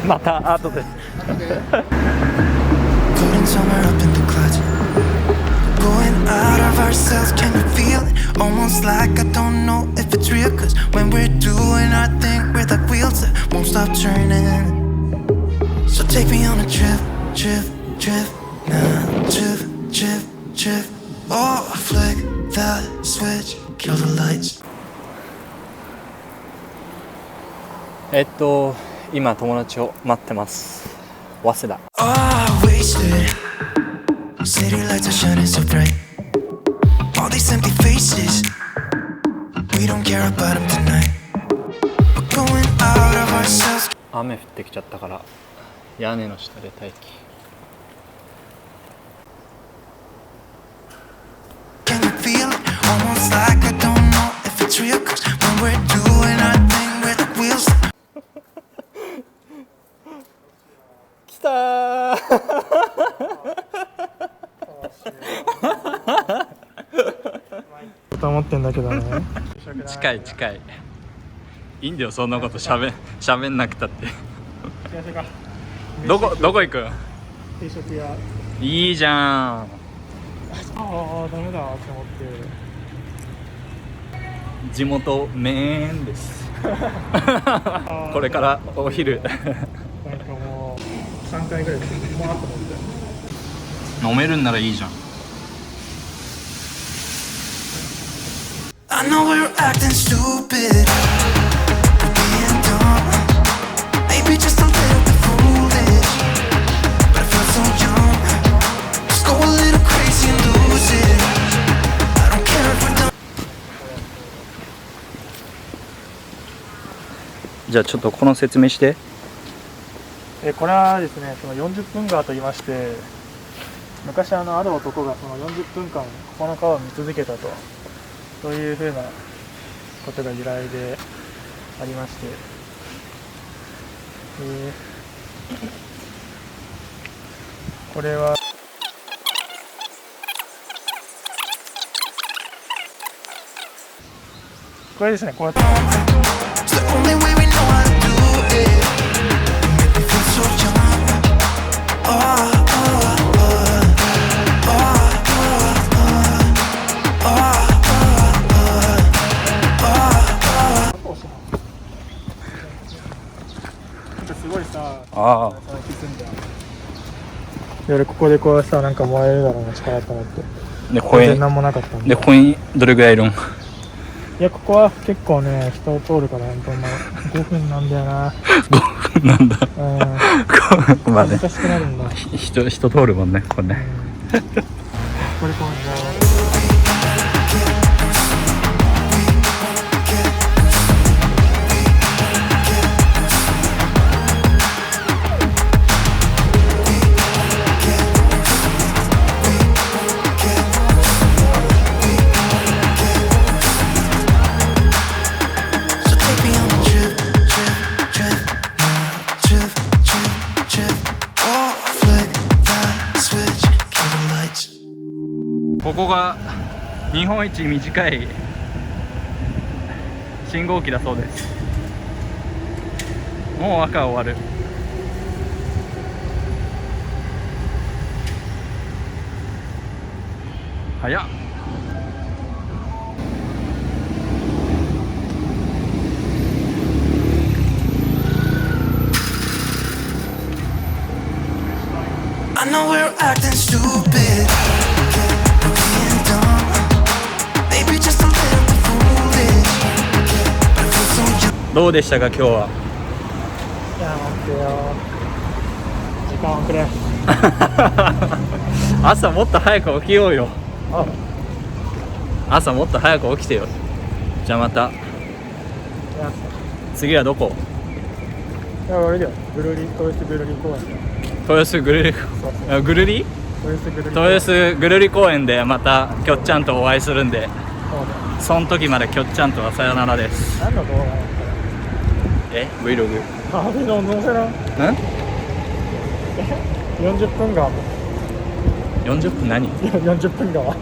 また後でGoing out of ourselves, can you feel it? Almost like I don't know if it's real. Cause when we're doing our thing, we're like wheels that won't stop turning. So take me on a trip, trip, trip. Now, trip, trip, trip. Oh, flick that switch, kill the lights. 今友達を待ってます。早稲田。Oh, wasted. City lights are shining so bright. All these empty faces. We don't care about them tonight. We're going out of ourselves. 雨降ってきちゃったから屋根の下で待機。Can you feel it? Almost like I don't know if it's real. Cause when we're doing our thing, we're the wheels. 来たーと思ってんだけどね。近い近い。いいんだよそんなことしゃべんなくたって。どこ行く？定食屋。いいじゃん。ああダメだって思って。地元メーンです。これからお昼。なんかもう3回ぐらいもうあったもんで。飲めるんならいいじゃん。I know we're acting stupid. We're being dumb. Maybe just a little bit foolish. But I feel so young. Just go a little crazy and lose it. I don't care if we're done. じゃあちょっとこの説明して。これはですね、その40分川と言いまして、昔ある男がその40分間ここの川を見続けたと、そういうふうなことが由来でありまして、これはこれですね、こうやって。It's the only way we know how to do it. Make me feel so young. Oh, oh, oh, oh, oh, oh, oh. なんかすごいさ、ああ。夜ここでこうさ、なんかもらえるだろうな力と思って。で全然何もなかったんで。ここにどれぐらいいるん？いやここは結構ね人通るから本当に5分なんだよな。5分なんだ。まあね。難しくなるんだ。人通るもんねこれね。これこれここが日本一短い信号機だそうです。もう赤終わる。早っ。I know we're acting stupid. We're being dumb. Maybe just a little bit foolish. But I feel so young. どうでしたか今日は。いや待ってよ。時間をくれ。朝もっと早く起きようよ。朝もっと早く起きてよ。じゃあまた。次はどこ？いやあれだよ。豊洲ぐるり公園だよ。豊洲ぐるりぐるり？豊洲ぐるり公園でまたきょっちゃんとお会いするんで、その時まできょっちゃんとはさよならです。何の動画なの？ Vlog あれの載せな。40分間。40分何40分間は